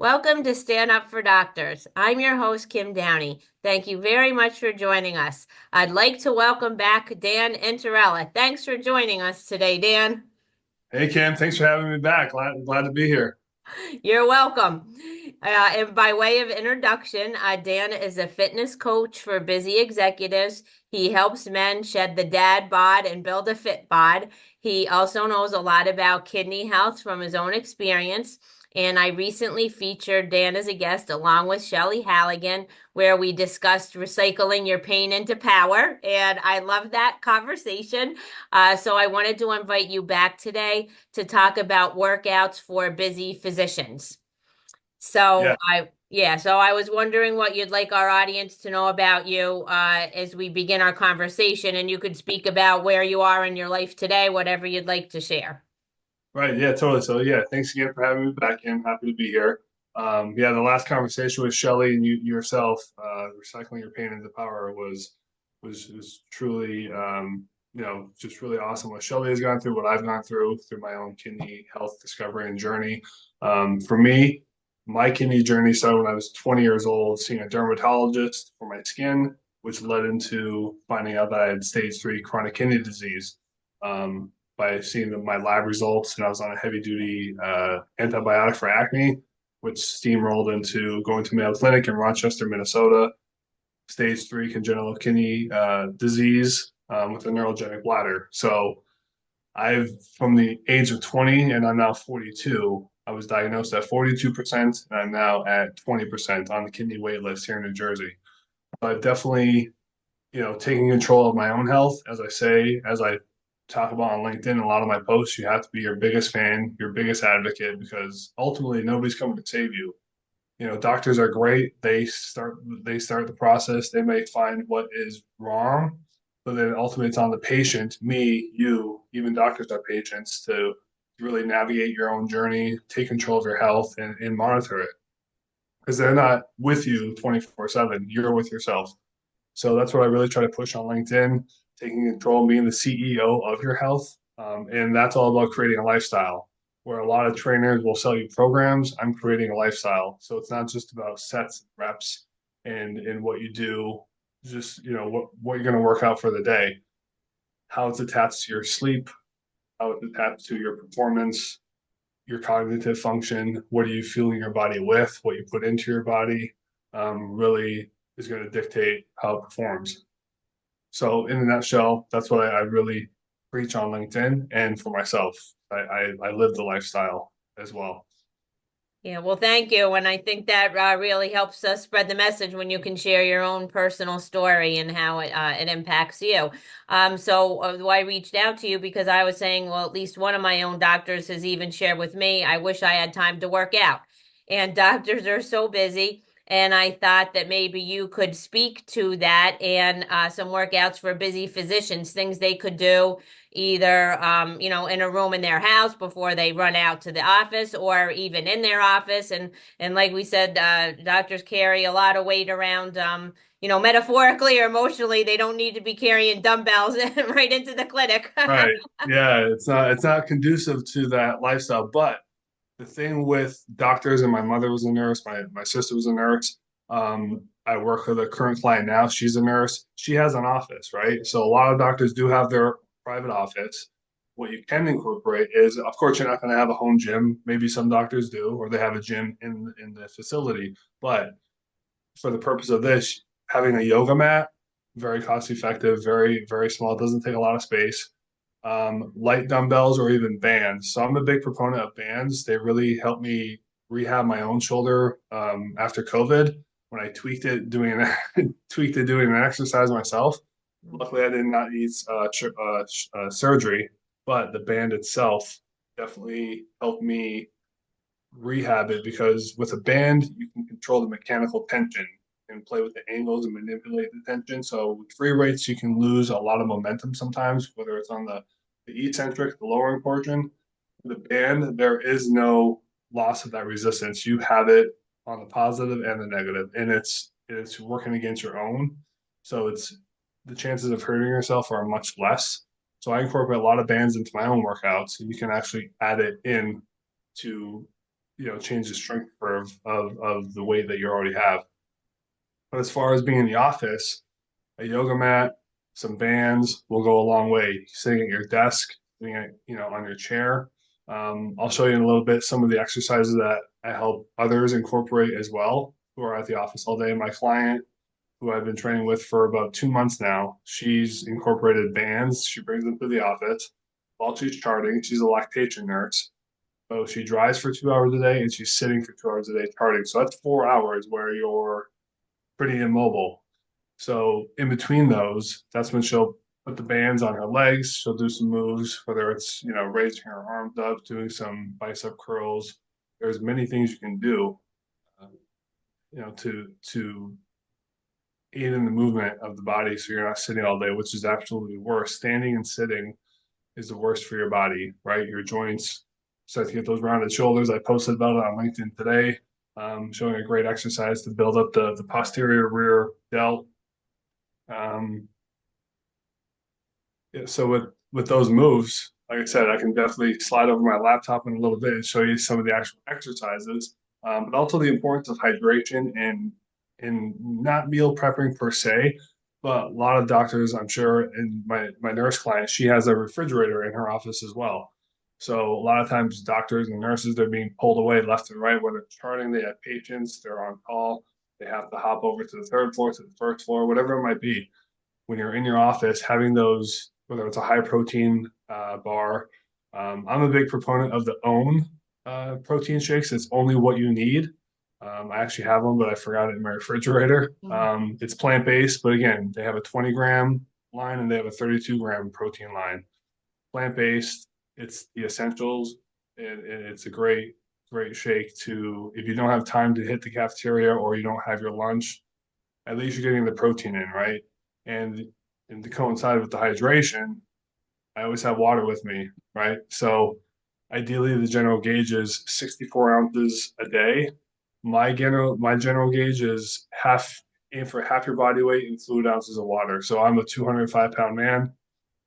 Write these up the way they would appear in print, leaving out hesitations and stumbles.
Welcome to Stand Up for Doctors. I'm your host, Kim Downey. Thank you very much for joining us. I'd like to welcome back Dan Intorella. Thanks for joining us today, Dan. Hey Kim, thanks for having me back. Glad to be here. You're welcome. And by way of introduction, Dan is a fitness coach for busy executives. He helps men shed the dad bod and build a fit bod. He also knows a lot about kidney health from his own experience. And I recently featured Dan as a guest along with Shelley Halligan, where we discussed recycling your pain into power. And I love that conversation. So I wanted to invite you back today to talk about workouts for busy physicians. Yeah, So I was wondering what you'd like our audience to know about you as we begin our conversation, and you could speak about where you are in your life today, whatever you'd like to share. right. Yeah, totally. So yeah, thanks again for having me back, Kim. Happy to be here. Yeah, the last conversation with Shelley and you yourself, recycling your pain into power was truly just really awesome. What Shelley has gone through, what I've gone through my own kidney health discovery and journey. For me, my kidney journey started when I was 20 years old, seeing a dermatologist for my skin, which led into finding out that I had stage 3 chronic kidney disease. By seeing my lab results, and I was on a heavy duty antibiotic for acne, which steamrolled into going to Mayo Clinic in Rochester, Minnesota, stage 3 congenital kidney disease with a neurogenic bladder. So I've, from the age of 20 and I'm now 42, I was diagnosed at 42%, and I'm now at 20% on the kidney wait list here in New Jersey. So I've definitely, taking control of my own health, as I talk about on LinkedIn, a lot of my posts, you have to be your biggest fan, your biggest advocate, because ultimately nobody's coming to save you. Doctors are great. They start the process. They may find what is wrong, but then ultimately it's on the patient, me, you, even doctors are patients to really navigate your own journey, take control of your health and monitor it. Because they're not with you 24/7. You're with yourself. So that's what I really try to push on LinkedIn, taking control, being the CEO of your health. And that's all about creating a lifestyle where a lot of trainers will sell you programs. I'm creating a lifestyle. So it's not just about sets, reps, and what you do, just, what you're going to work out for the day, how it's attached to your sleep, how it's attached to your performance, your cognitive function, what are you fueling your body with, what you put into your body, really is going to dictate how it performs. So in a nutshell, that's what I really preach on LinkedIn and for myself. I live the lifestyle as well. Yeah, well, thank you. And I think that really helps us spread the message when you can share your own personal story and how it impacts you. So I reached out to you because I was saying, well, at least one of my own doctors has even shared with me, I wish I had time to work out. And doctors are so busy. And I thought that maybe you could speak to that and some workouts for busy physicians, things they could do either in a room in their house before they run out to the office or even in their office. And like we said, doctors carry a lot of weight around, metaphorically or emotionally. They don't need to be carrying dumbbells right into the clinic. Right. Yeah, it's not conducive to that lifestyle. But the thing with doctors, and my mother was a nurse, my sister was a nurse. I work with a current client now. She's a nurse. She has an office, right? So a lot of doctors do have their private office. What you can incorporate is, of course, you're not going to have a home gym. Maybe some doctors do, or they have a gym in the facility. But for the purpose of this, having a yoga mat, very cost effective, very, very small, doesn't take a lot of space. Light dumbbells or even bands. So I'm a big proponent of bands. They really help me rehab my own shoulder after COVID when I tweaked it doing an exercise myself. Luckily, I did not need surgery, but the band itself definitely helped me rehab it because with a band, you can control the mechanical tension and play with the angles and manipulate the tension. So with free weights, you can lose a lot of momentum sometimes, whether it's on the eccentric, the lowering portion. The band, there is no loss of that resistance. You have it on the positive and the negative, and it's working against your own. So it's the chances of hurting yourself are much less. So I incorporate a lot of bands into my own workouts, and you can actually add it in to change the strength curve of the weight that you already have. But as far as being in the office, a yoga mat, some bands will go a long way. Sitting at your desk, sitting at, on your chair. I'll show you in a little bit some of the exercises that I help others incorporate as well who are at the office all day. My client, who I've been training with for about 2 months now, she's incorporated bands. She brings them to the office while she's charting. She's a lactation nurse. So she drives for 2 hours a day and she's sitting for 2 hours a day charting. So that's 4 hours where you're pretty immobile. So in between those, that's when she'll put the bands on her legs. She'll do some moves, whether it's, raising her arms up, doing some bicep curls. There's many things you can do, uh, to aid in the movement of the body so you're not sitting all day, which is absolutely worse. Standing and sitting is the worst for your body, right? Your joints start to get those rounded shoulders. I posted about it on LinkedIn today, showing a great exercise to build up the posterior rear delt. Um, yeah, so with those moves, like I said, I can definitely slide over my laptop in a little bit and show you some of the actual exercises, but also the importance of hydration and not meal prepping per se. But a lot of doctors, I'm sure, and my nurse client, she has a refrigerator in her office as well. So a lot of times, doctors and nurses, they're being pulled away left and right when they're charting. They have patients, they're on call, they have to hop over to the third floor, to the first floor, whatever it might be. When you're in your office, having those, whether it's a high protein bar. I'm a big proponent of the OWN protein shakes. It's only what you need. I actually have one, but I forgot it in my refrigerator. Mm. It's plant based, but again, they have a 20-gram line and they have a 32-gram protein line. Plant based, it's the essentials, and it's a great shake to, if you don't have time to hit the cafeteria or you don't have your lunch, at least you're getting the protein in, right? And and to coincide with the hydration, I always have water with me, right? So ideally the general gauge is 64 ounces a day. My general gauge is aim for half your body weight in fluid ounces of water. So I'm a 205-pound man.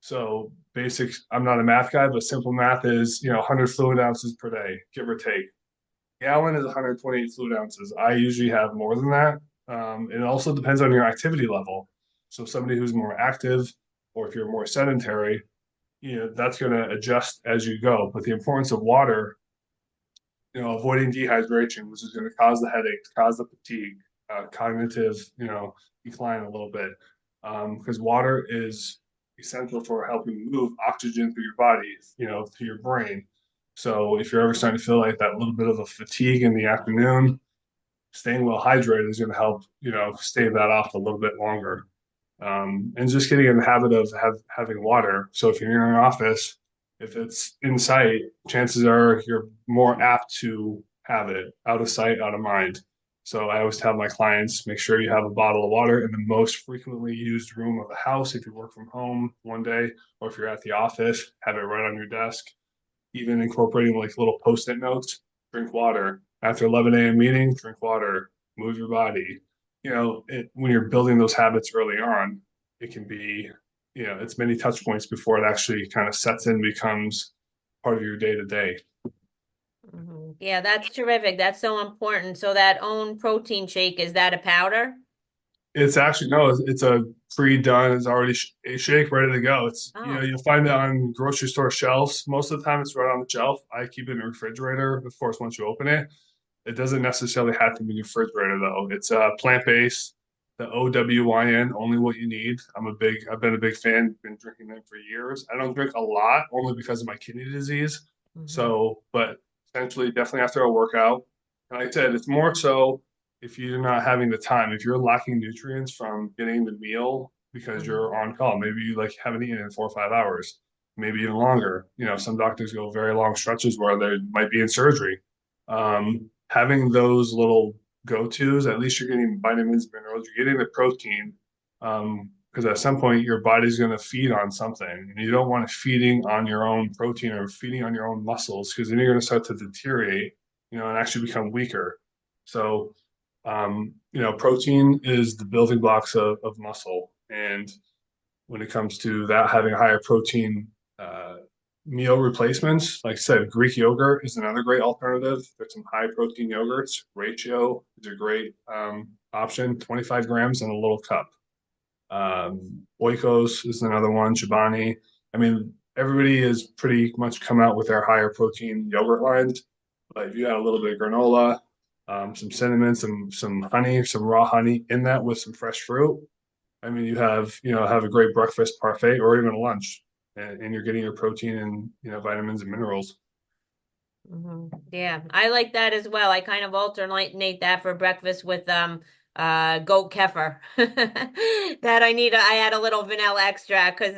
So basics, I'm not a math guy, but simple math is, 100 fluid ounces per day, give or take. Gallon is 128 fluid ounces. I usually have more than that. It also depends on your activity level. So somebody who's more active, or if you're more sedentary, that's going to adjust as you go. But the importance of water, avoiding dehydration, which is going to cause the headaches, cause the fatigue, cognitive, decline a little bit, because water is essential for helping move oxygen through your body, to your brain. So if you're ever starting to feel like that little bit of a fatigue in the afternoon, staying well hydrated is going to help, stave that off a little bit longer. And just getting in the habit of having water. So if you're in your office, if it's in sight, chances are you're more apt to have it out of sight, out of mind. So I always tell my clients, make sure you have a bottle of water in the most frequently used room of the house. If you work from home one day, or if you're at the office, have it right on your desk. Even incorporating like little post-it notes, drink water. After 11 a.m. meeting, drink water, move your body. When you're building those habits early on, it can be, it's many touch points before it actually kind of sets in, becomes part of your day to day. Mhm. Yeah, that's terrific. That's so important. So that own protein shake, is that a powder? It's actually, no, it's a pre-done, it's already a shake ready to go. It's, Oh. you'll find it on grocery store shelves. Most of the time it's right on the shelf. I keep it in the refrigerator, of course, once you open it. It doesn't necessarily have to be in the refrigerator though. It's plant-based, the OWYN, only what you need. I've been a big fan, been drinking them for years. I don't drink a lot only because of my kidney disease. Mhm. So, but essentially definitely after a workout. And like I said, it's more so if you're not having the time, if you're lacking nutrients from getting the meal because Mhm. you're on call, maybe you like haven't eaten in 4 or 5 hours, maybe even longer. Some doctors go very long stretches where they might be in surgery. Having those little go-tos, at least you're getting vitamins, minerals, you're getting the protein. Because at some point your body's going to feed on something, and you don't want it feeding on your own protein or feeding on your own muscles, because then you're going to start to deteriorate, and actually become weaker. So, protein is the building blocks of muscle, and when it comes to that, having a higher protein meal replacements. Like I said, Greek yogurt is another great alternative. There's some high protein yogurts. Ratio is a great option. 25 grams in a little cup. Oikos is another one. Chobani. I mean, everybody has pretty much come out with their higher protein yogurt lines. But if you add a little bit of granola, some cinnamon, some honey, some raw honey in that with some fresh fruit. I mean, have a great breakfast parfait or even a lunch, and you're getting your protein and vitamins and minerals. Yeah, I like that as well. I kind of alternate that for breakfast with goat kefir. That I add a little vanilla extract because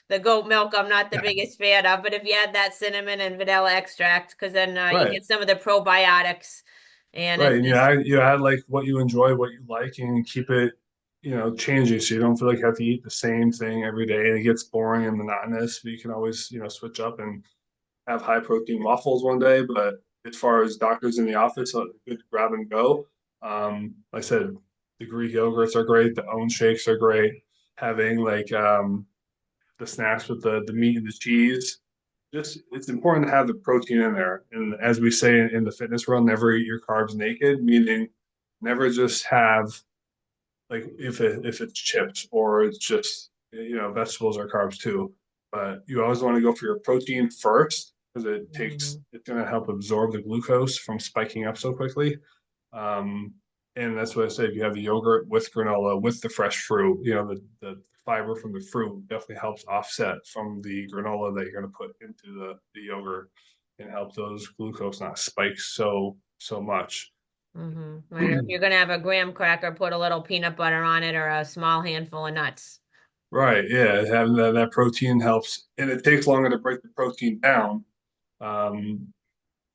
the goat milk I'm not the biggest fan of, but if you add that cinnamon and vanilla extract, because then you Right, get some of the probiotics, and right, it's and just you add like what you enjoy, what you like, and keep it changing so you don't feel like you have to eat the same thing every day and it gets boring and monotonous. But you can always switch up and have high protein waffles one day. But as far as doctors in the office, good grab and go. Like I said, the Greek yogurts are great. The own shakes are great. Having like the snacks with the meat and the cheese. Just it's important to have the protein in there. And as we say in the fitness world, never eat your carbs naked, meaning never just have like if it's chips or it's just vegetables or carbs too. But you always want to go for your protein first because Mhm. it's going to help absorb the glucose from spiking up so quickly. Um, and that's what I say. If you have the yogurt with granola, with the fresh fruit, the fiber from the fruit definitely helps offset from the granola that you're going to put into the yogurt and help those glucose not spike so much. Right. Or if you're gonna have a graham cracker, put a little peanut butter on it or a small handful of nuts. Right, yeah, having that protein helps, and it takes longer to break the protein down. Um,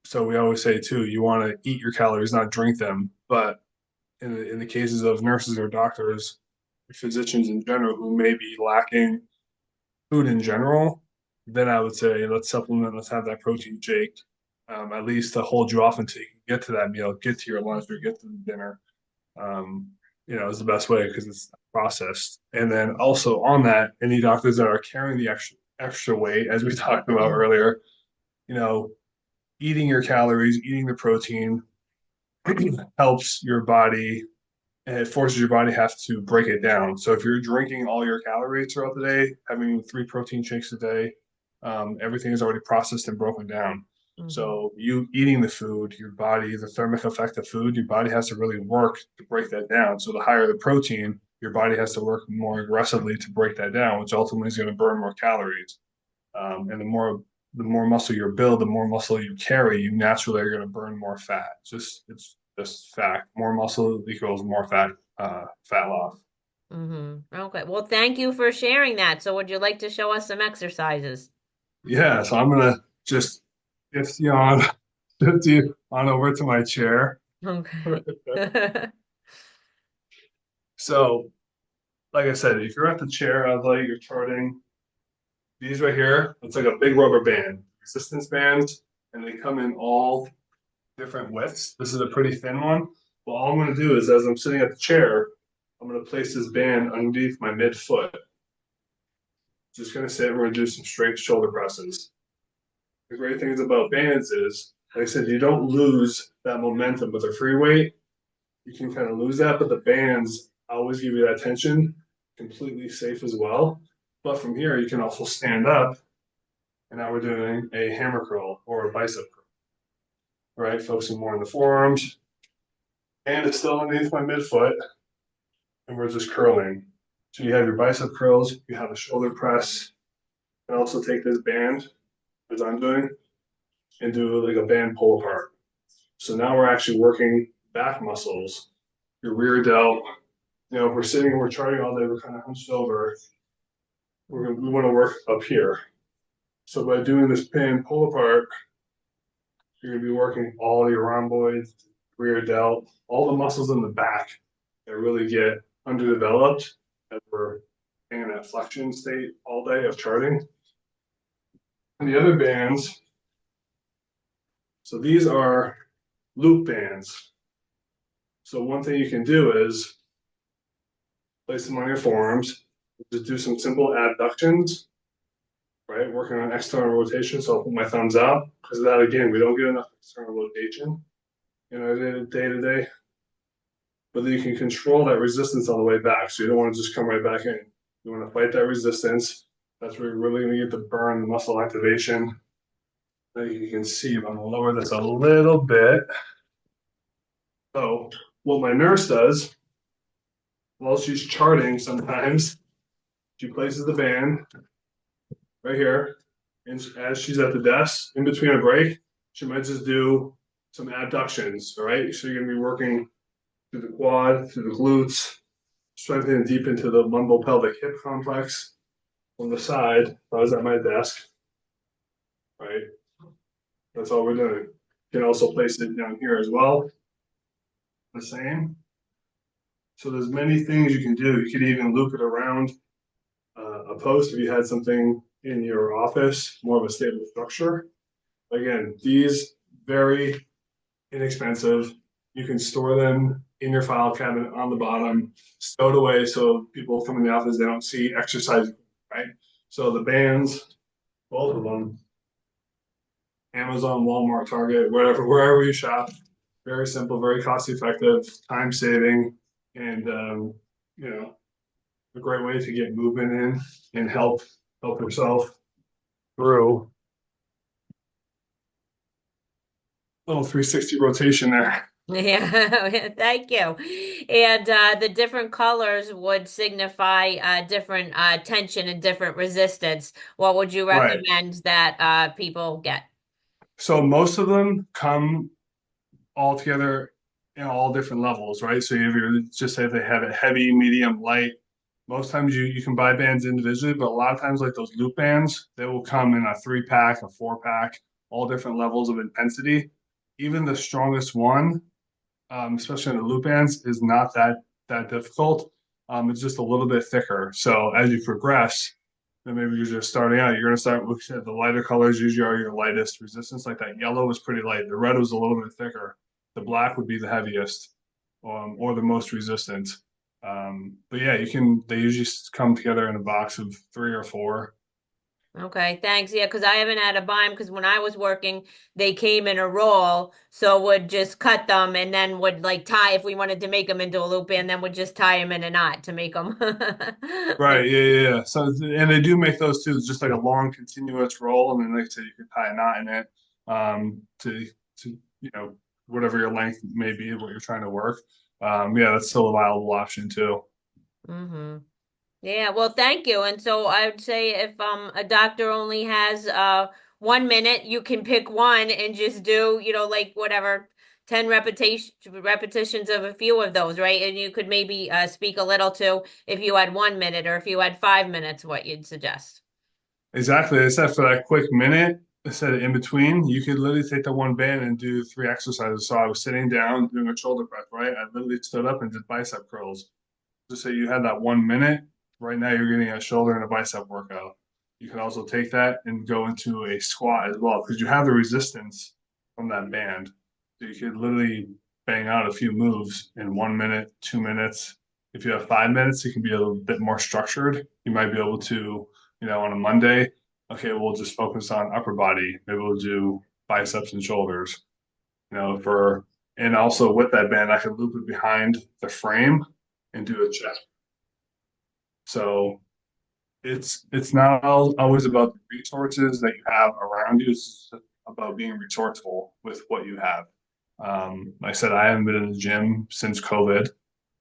so we always say too, you want to eat your calories, not drink them. But in the cases of nurses or doctors, physicians in general who may be lacking food in general, then I would say let's supplement, let's have that protein shake, at least to hold you off until you can get to that meal, get to your lunch or get to the dinner. Um, is the best way because it's processed. And then also on that, any doctors that are carrying the extra weight, as we talked about Mm. earlier, you know, eating your calories, eating the protein helps your body and it forces your body have to break it down. So if you're drinking all your calories throughout the day, having 3 protein shakes a day, everything is already processed and broken down. Mhm. So you eating the food, your body, the thermic effect of food, your body has to really work to break that down. So the higher the protein, your body has to work more aggressively to break that down, which ultimately is going to burn more calories. And the more muscle you build, the more muscle you carry, you naturally are going to burn more fat. It's just fact. More muscle equals more fat loss. Okay. Well, thank you for sharing that. So would you like to show us some exercises? Yeah, so I'm gonna just shift you on shift you on over to my chair. Okay. So, like I said, if you're at the chair, I'd like you're charting these right here. It's like a big rubber band, resistance bands, and they come in all different widths. This is a pretty thin one. Well, all I'm going to do is, as I'm sitting at the chair, I'm going to place this band underneath my midfoot. Just going to sit and we're going to do some straight shoulder presses. The great things about bands is, like I said, you don't lose that momentum with a free weight. You can kind of lose that, but the bands always give you that tension, completely safe as well. But from here, you can also stand up, and now we're doing a hammer curl or a bicep curl, right? Focusing more on the forearms. And it's still underneath my midfoot, and we're just curling. So you have your bicep curls, you have a shoulder press, and also take this band, as I'm doing, and do like a band pull apart. So now we're actually working back muscles, your rear delt. If we're sitting and we're charting all day, we're kind of hunched over. We want to work up here. So by doing this band pull apart, you're going to be working all your rhomboids, rear delt, all the muscles in the back that really get underdeveloped as we're in that flexion state all day of charting. And the other bands, so these are loop bands. So one thing you can do is place them on your forearms, just do some simple abductions, right? Working on external rotation. So I'll put my thumbs up because of that, again, we don't get enough external rotation in our day to day. But then you can control that resistance on the way back. So you don't want to just come right back in. You want to fight that resistance. That's where you're really going to get the burn, the muscle activation. Then you can see, I'm going to lower this a little bit. So what my nurse does while she's charting sometimes, she places the band right here. And as she's at the desk, in between a break, she might just do some abductions. All right. So you're going to be working through the quad, through the glutes, strengthening deep into the lumbo-pelvic hip complex on the side. If I was at my desk, right? That's all we're doing. You can also place it down here as well. The same. So there's many things you can do. You could even loop it around a post if you had something in your office, more of a stable structure. Again, these very inexpensive. You can store them in your file cabinet on the bottom, stowed away so people come in the office, they don't see exercise, right? So the bands, both of them, Amazon, Walmart, Target, wherever you shop, very simple, very cost effective, time saving, and you know, a great way to get movement in and help yourself through little 360 rotation there. Yeah, thank you. And the different colors would signify different tension and different resistance. What would you Right. recommend that people get? So most of them come all together in all different levels, right? So if you're just say if they have it heavy, medium, light, most times you can buy bands individually, but a lot of times like those loop bands, they will come in a 3 pack, a 4 pack, all different levels of intensity. Even the strongest one, especially in the loop bands, is not that difficult. It's just a little bit thicker. So as you progress, then maybe you're just starting out. You're going to start with the lighter colors. Usually are your lightest resistance. Like that yellow was pretty light. The red was a little bit thicker. The black would be the heaviest, or the most resistant. But yeah, you can. They usually come together in a box of 3 or 4. Okay, thanks. Yeah, because I haven't had to buy them because when I was working, they came in a roll, so would just cut them and then would like tie if we wanted to make them into a loop and then would just tie them in a knot to make them. Right. Yeah. Yeah. Yeah. So and they do make those too. It's just like a long continuous roll, and then like I said, you can tie a knot in it to whatever your length may be, what you're trying to work. Yeah, that's still a viable option too. hmm Yeah, well, thank you. And so I would say if a doctor only has 1 minute, you can pick one and just do, like whatever 10 repetitions of a few of those, right? And you could maybe speak a little to if you had 1 minute or if you had 5 minutes, what you'd suggest. Exactly. Except for that quick minute, instead of in between, you could literally take the one band and do 3 exercises. So I was sitting down doing a shoulder press, right? I literally stood up and did bicep curls. Just say you had that 1 minute. Right now, you're getting a shoulder and a bicep workout. You can also take that and go into a squat as well because you have the resistance from that band. So you could literally bang out a few moves in 1 minute, 2 minutes. If you have 5 minutes, it can be a little bit more structured. You might be able to, on a Monday, okay, we'll just focus on upper body. Maybe we'll do biceps and shoulders, and also with that band, I could loop it behind the frame and do a chest. So it's not always about the resources that you have around you. It's about being resourceful with what you have. Like I said, I haven't been in the gym since COVID,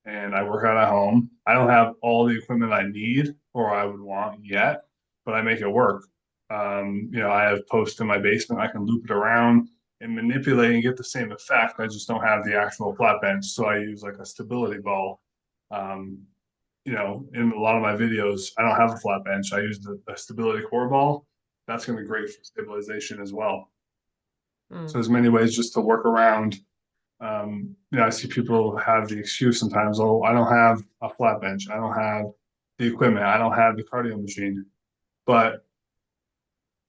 and I work out at home. I don't have all the equipment I need or I would want yet, but I make it work. I have posts in my basement. I can loop it around and manipulate and get the same effect. I just don't have the actual flat bench, so I use like a stability ball. Um, in a lot of my videos, I don't have a flat bench. I use the stability core ball. That's going to be great for stabilization as well. So Mm. there's many ways just to work around. I see people have the excuse sometimes, oh, I don't have a flat bench. I don't have the equipment. I don't have the cardio machine. But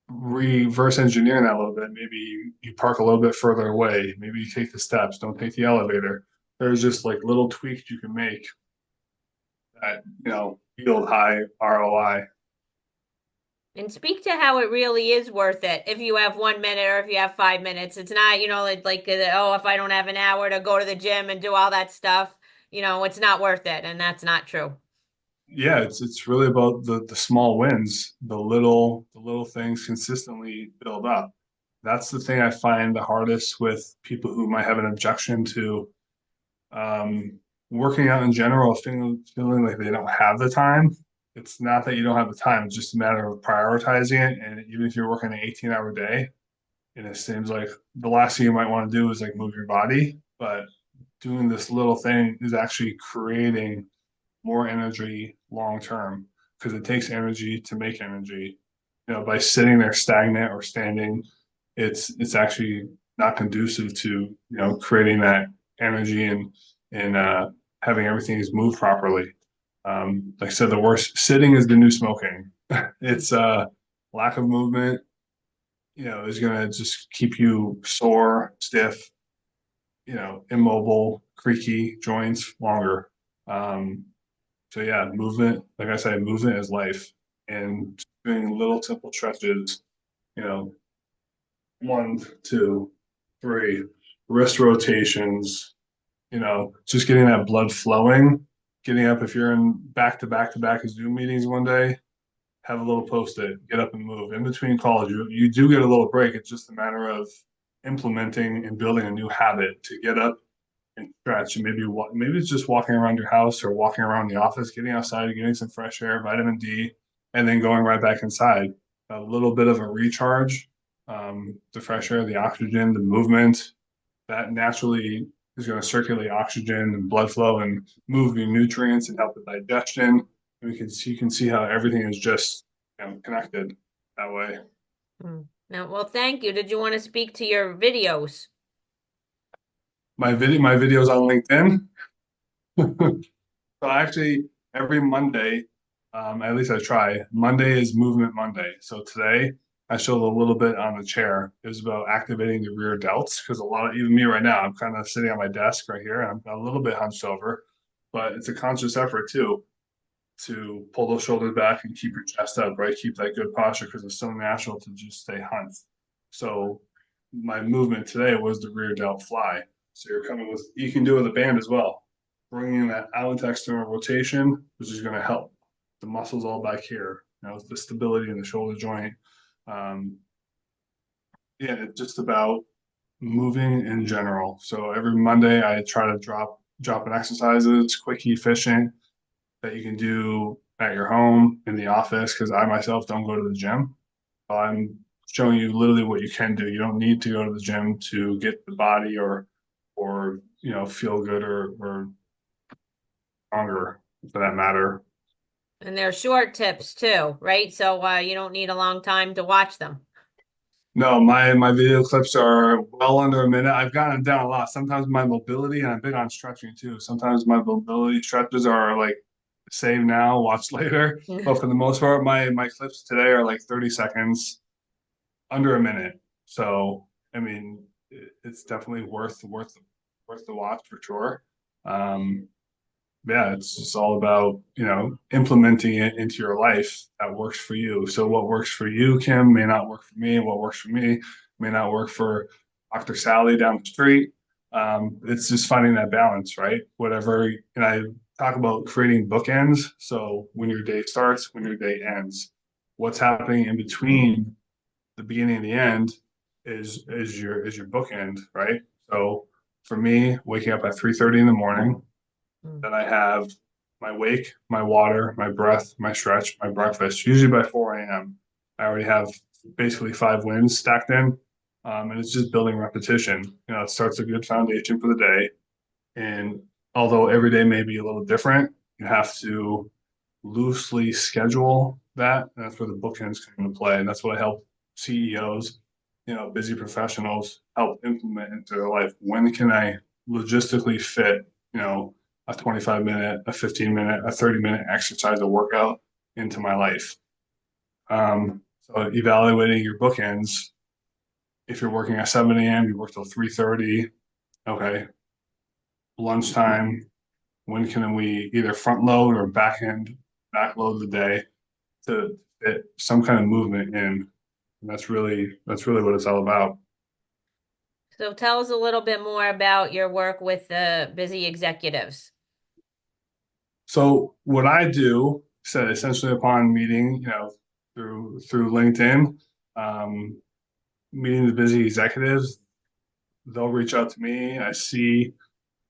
reverse engineering that a little bit. Maybe you park a little bit further away. Maybe you take the steps. Don't take the elevator. There's just like little tweaks you can make that, yield high ROI. And speak to how it really is worth it if you have 1 minute or if you have 5 minutes. It's not, oh, if I don't have an hour to go to the gym and do all that stuff, it's not worth it. And that's not true. Yeah, it's really about the small wins, the little things consistently build up. That's the thing I find the hardest with people who might have an objection to um, working out in general, feeling like they don't have the time. It's not that you don't have the time, it's just a matter of prioritizing it. And even if you're working an 18-hour day, and it seems like the last thing you might want to do is like move your body, but doing this little thing is actually creating more energy long term because it takes energy to make energy. By sitting there stagnant or standing, it's actually not conducive to creating that energy and having everything is moved properly. Like I said, the worst sitting is the new smoking. It's lack of movement, is gonna just keep you sore, stiff, immobile, creaky joints longer. Um, so yeah, movement, like I said, movement is life. And doing little simple stretches, you know, 1, 2, 3, wrist rotations, just getting that blood flowing, getting up if you're in back to back Zoom meetings one day, have a little post-it, get up and move. In between calls, you do get a little break. It's just a matter of implementing and building a new habit to get up and stretch. And maybe it's just walking around your house or walking around the office, getting outside, getting some fresh air, vitamin D, and then going right back inside. A little bit of a recharge, the fresh air, the oxygen, the movement that naturally is going to circulate oxygen and blood flow and move your nutrients and help with digestion. And you can see how everything is just connected that way. Now, well, thank you. Did you want to speak to your videos? My videos on LinkedIn. So actually, every Monday, at least I try. Monday is Movement Monday. So today, I showed a little bit on the chair. It was about activating the rear delts because even me right now, I'm kind of sitting on my desk right here, and I'm a little bit hunched over, but it's a conscious effort too to pull those shoulders back and keep your chest up, right? Keep that good posture because it's so natural to just stay hunched. So my movement today was the rear delt fly. So you can do it with a band as well, bringing that out external rotation, which is going to help the muscles all back here, the stability in the shoulder joint. Um, yeah, it's just about moving in general. So every Monday I try to drop in exercises, quick, efficient, that you can do at your home, in the office, because I myself don't go to the gym. I'm showing you literally what you can do. You don't need to go to the gym to get the body or feel good or stronger for that matter. And they're short tips too, right? So you don't need a long time to watch them. No, my video clips are well under a minute. I've gotten down a lot. Sometimes my mobility, and I'm big on stretching too. Sometimes my mobility stretches are like save now, watch later. But for the most part, my clips today are like 30 seconds, under a minute. So I mean, it's definitely worth the watch for sure. Um, yeah, it's just all about, implementing it into your life that works for you. So what works for you, Kim, may not work for me. What works for me may not work for Dr. Sally down the street. It's just finding that balance, right? Whatever, and I talk about creating bookends. So when your day starts, when your day ends, what's happening in between the beginning and the end is your bookend, right? So for me, waking up at 3:30 in the morning, Mm. then I have my wake, my water, my breath, my stretch, my breakfast. Usually by 4 a.m., I already have basically 5 wins stacked in. And it's just building repetition. It starts a good foundation for the day. And although every day may be a little different, you have to loosely schedule that. And that's where the bookends come into play. And that's what I help CEOs, busy professionals help implement into their life. When can I logistically fit, a 25-minute, a 15-minute, a 30-minute exercise or workout into my life? So evaluating your bookends. If you're working at 7 a.m., you work till 3:30. Okay. Lunchtime. When can we either front load or back load the day to get some kind of movement in. And that's really what it's all about. So tell us a little bit more about your work with the busy executives. So what I do, so essentially upon meeting, through LinkedIn, um, meeting the busy executives, they'll reach out to me. I see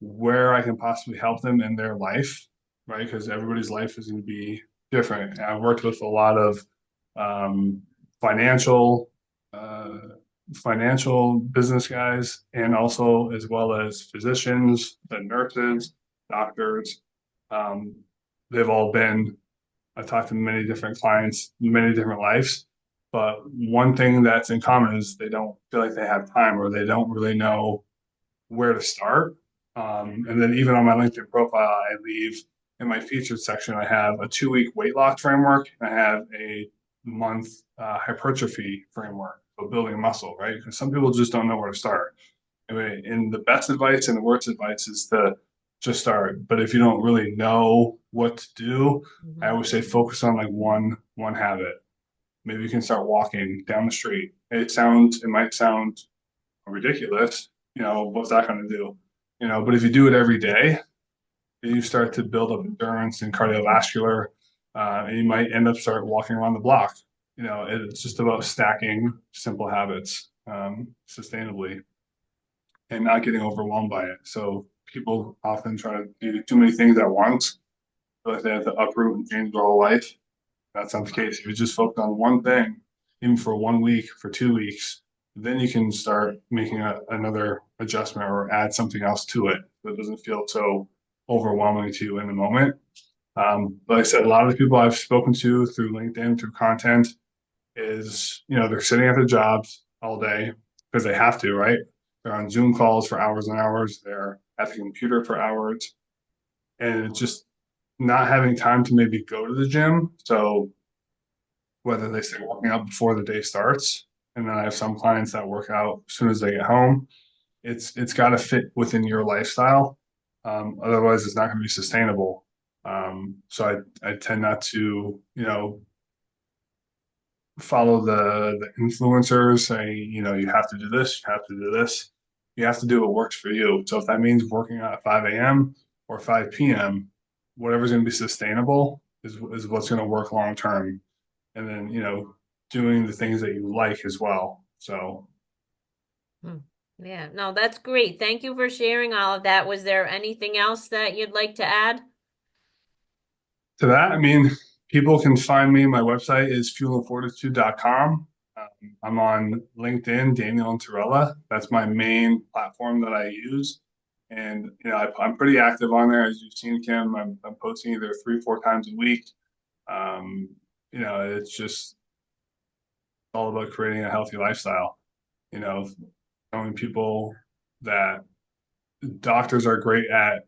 where I can possibly help them in their life, right? Because everybody's life is going to be different. And I've worked with a lot of um, financial, uh, financial business guys, and also as well as physicians, the nurses, doctors. Um, they've all been. I've talked to many different clients, many different lives. But one thing that's in common is they don't feel like they have time or they don't really know where to start. And then even on my LinkedIn profile, I leave in my featured section, I have a 2 week weight loss framework. I have a month hypertrophy framework, so building muscle, right? Because some people just don't know where to start. And the best advice and the worst advice is to just start. But if you don't really know what to do, I Mhm. always say focus on like one habit. Maybe you can start walking down the street. It might sound ridiculous. What's that going to do? But if you do it every day, then you start to build up endurance and cardiovascular, and you might end up start walking around the block. It's just about stacking simple habits sustainably and not getting overwhelmed by it. So people often try to do too many things at once, feel like they have to uproot and change their whole life. That's not the case. If you just focus on one thing, even for 1 week, for 2 weeks, then you can start making another adjustment or add something else to it that doesn't feel so overwhelming to you in the moment. But like I said, a lot of the people I've spoken to through LinkedIn, through content, is they're sitting at their jobs all day because they have to, right? They're on Zoom calls for hours and hours. They're at the computer for hours, and it's just not having time to maybe go to the gym. So whether they stay working out before the day starts. And then I have some clients that work out as soon as they get home. It's got to fit within your lifestyle. Otherwise, it's not going to be sustainable. So I tend not to, follow the influencers saying, you have to do this, you have to do this. You have to do what works for you. So if that means working out at 5 a.m. or 5 p.m., whatever's going to be sustainable is what's going to work long term. And then, doing the things that you like as well. So Hmm. Yeah, no, that's great. Thank you for sharing all of that. Was there anything else that you'd like to add? to that, I mean, people can find me. My website is fuelandfortitude.com. I'm on LinkedIn, Daniel Intorella. That's my main platform that I use. And, I'm pretty active on there. As you've seen, Kim, I'm posting either 3, 4 times a week. Um, it's just all about creating a healthy lifestyle, you know, showing people that doctors are great at,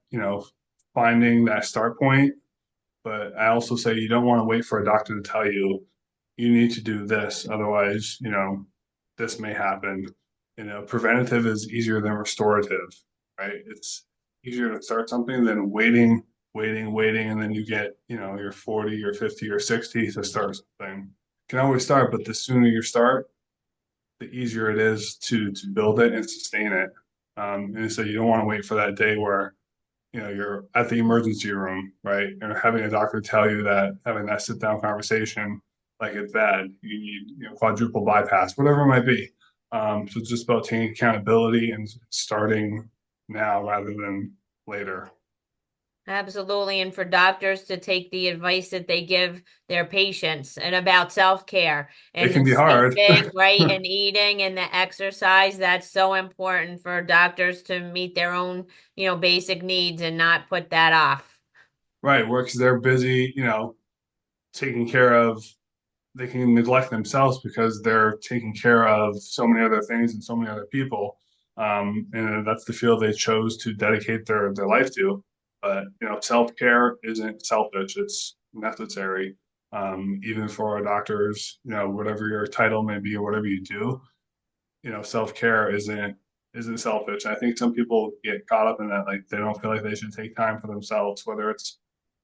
finding that start point. But I also say you don't want to wait for a doctor to tell you you need to do this. Otherwise, this may happen. Preventative is easier than restorative, right? It's easier to start something than waiting, and then you get, you're 40 or 50 or 60 to start something. You can always start, but the sooner you start, the easier it is to build it and sustain it. And so you don't want to wait for that day where you're at the emergency room, right? And having a doctor tell you that having that sit down conversation, like it's bad, you need quadruple bypass, whatever it might be. So it's just about taking accountability and starting now rather than later. Absolutely. And for doctors to take the advice that they give their patients and about self-care It and can the be hard. sleeping, right, and eating and the exercise, that's so important for doctors to meet their own, basic needs and not put that off. Right, works they're busy, taking care of they can neglect themselves because they're taking care of so many other things and so many other people. And that's the field they chose to dedicate their life to. But self care isn't selfish; it's necessary. Even for our doctors, whatever your title may be or whatever you do, self care isn't selfish. I think some people get caught up in that, like they don't feel like they should take time for themselves, whether it's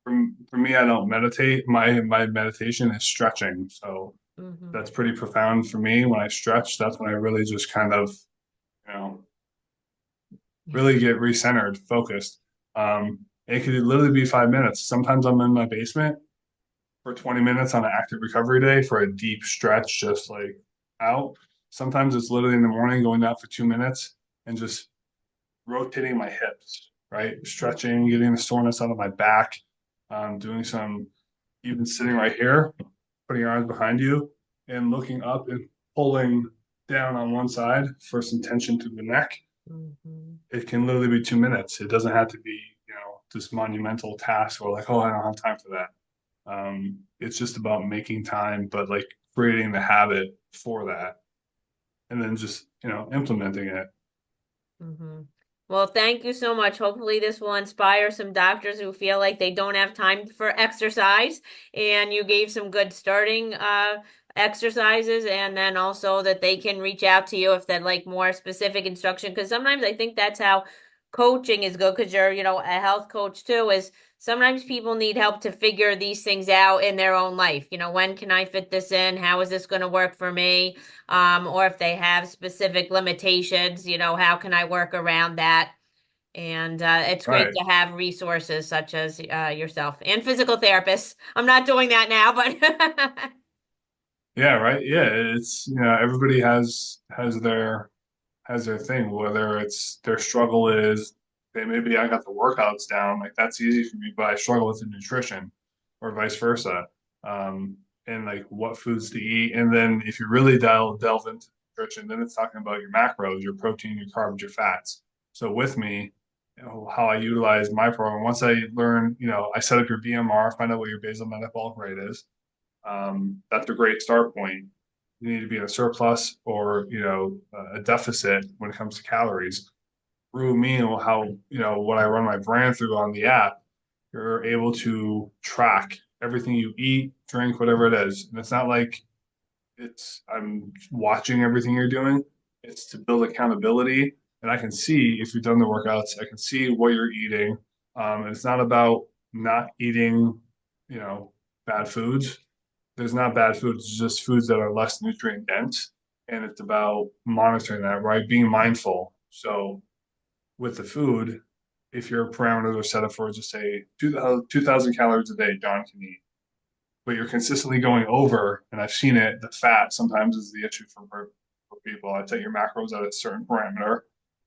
for me, I don't meditate. My meditation is stretching. So Hmm. that's pretty profound for me. When I stretch, that's when I really just kind of, you know, really get recentered, focused. It could literally be 5 minutes. Sometimes I'm in my basement for 20 minutes on an active recovery day for a deep stretch, just like out. Sometimes it's literally in the morning going down for 2 minutes and just rotating my hips, right? Stretching, getting the soreness out of my back, doing some, even sitting right here, putting your arms behind you and looking up and pulling down on one side for some tension through the neck. Hmm. It can literally be 2 minutes. It doesn't have to be, this monumental task or like, oh, I don't have time for that. It's just about making time, but like creating the habit for that and then just, implementing it. Hmm. Well, thank you so much. Hopefully, this will inspire some doctors who feel like they don't have time for exercise. And you gave some good starting exercises, and then also that they can reach out to you if they'd like more specific instruction. Because sometimes I think that's how coaching is good, because you're, a health coach too, is sometimes people need help to figure these things out in their own life. When can I fit this in? How is this going to work for me? Or if they have specific limitations, how can I work around that? And it's great Right. to have resources such as yourself and physical therapists. I'm not doing that now, but Yeah, right. Yeah, it's, everybody has their thing, whether it's their struggle is they maybe I got the workouts down, like that's easy for me, but I struggle with the nutrition or vice versa. Um, and like what foods to eat. And then if you really delve into nutrition, then it's talking about your macros, your protein, your carbs, your fats. So with me, how I utilize my program, once I learn, I set up your BMR, find out what your basal metabolic rate is. That's a great start point. You need to be in a surplus or a deficit when it comes to calories. Through me and how what I run my brand through on the app, you're able to track everything you eat, drink, whatever it is, and it's not like it's I'm watching everything you're doing. It's to build accountability, and I can see if you've done the workouts. I can see what you're eating. And it's not about not eating, you know, bad foods. There's not bad foods, it's just foods that are less nutrient dense. And it's about monitoring that, right? Being mindful. So with the food, if your parameters are set up for just say 2,000 calories a day, John can eat, but you're consistently going over, and I've seen it, the fat sometimes is the issue for people. I set your macros at a certain parameter.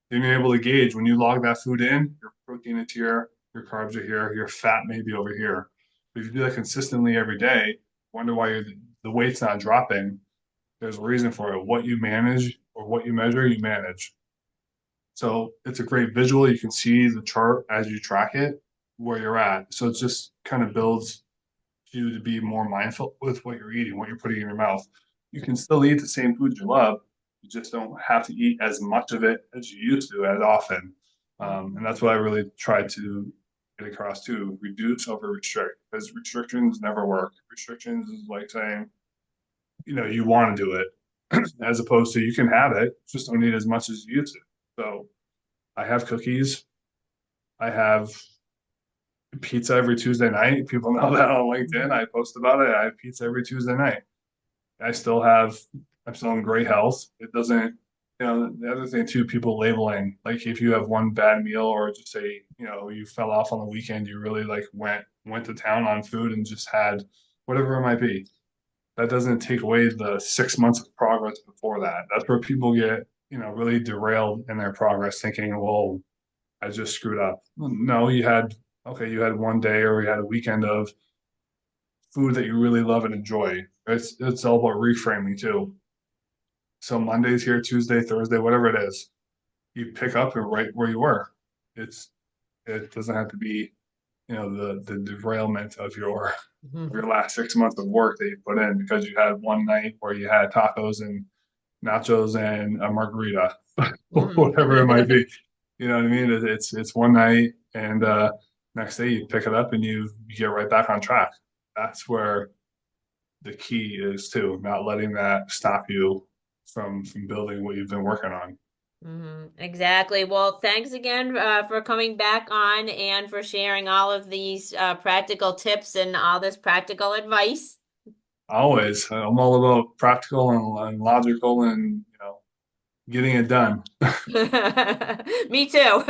Then you're able to gauge when you log that food in, your protein is here, your carbs are here, your fat may be over here. But if you do that consistently every day, wonder why the weight's not dropping. There's a reason for it. What you manage or what you measure, you manage. So it's a great visual. You can see the chart as you track it, where you're at. So it just kind of builds you to be more mindful with what you're eating, what you're putting in your mouth. You can still eat the same food you love. You just don't have to eat as much of it as you used to as often. And that's what I really try to get across too. Reduce over restrict because restrictions never work. Restrictions is like saying, you want to do it as opposed to you can have it, just don't eat as much as you used to. So I have cookies. I have pizza every Tuesday night. People know that on LinkedIn. I post about it. I have pizza every Tuesday night. I still have, I'm still in great health. It doesn't, the other thing too, people labeling, like if you have one bad meal or just say, you fell off on the weekend, you really like went to town on food and just had whatever it might be. That doesn't take away the 6 months of progress before that. That's where people get, really derailed in their progress thinking, well, I just screwed up. No, you had one day or you had a weekend of food that you really love and enjoy. It's all about reframing too. So Monday's here, Tuesday, Thursday, whatever it is, you pick up and right where you were. It's it doesn't have to be, the derailment of your last 6 months of work that you put in because you had one night where you had tacos and nachos and a margarita, whatever it might be. You know what I mean? It's one night and next day you pick it up and you get right back on track. That's where the key is too, not letting that stop you from building what you've been working on. Exactly. Well, thanks again for coming back on and for sharing all of these practical tips and all this practical advice. Always, I'm all about practical and logical, and getting it done. Me too. All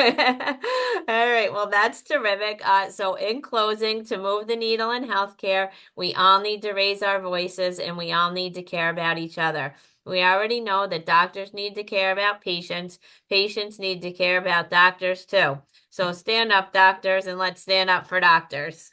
right. Well, that's terrific. So, in closing, to move the needle in healthcare, we all need to raise our voices and we all need to care about each other. We already know that doctors need to care about patients. Patients need to care about doctors too. So, stand up, doctors, and let's stand up for doctors.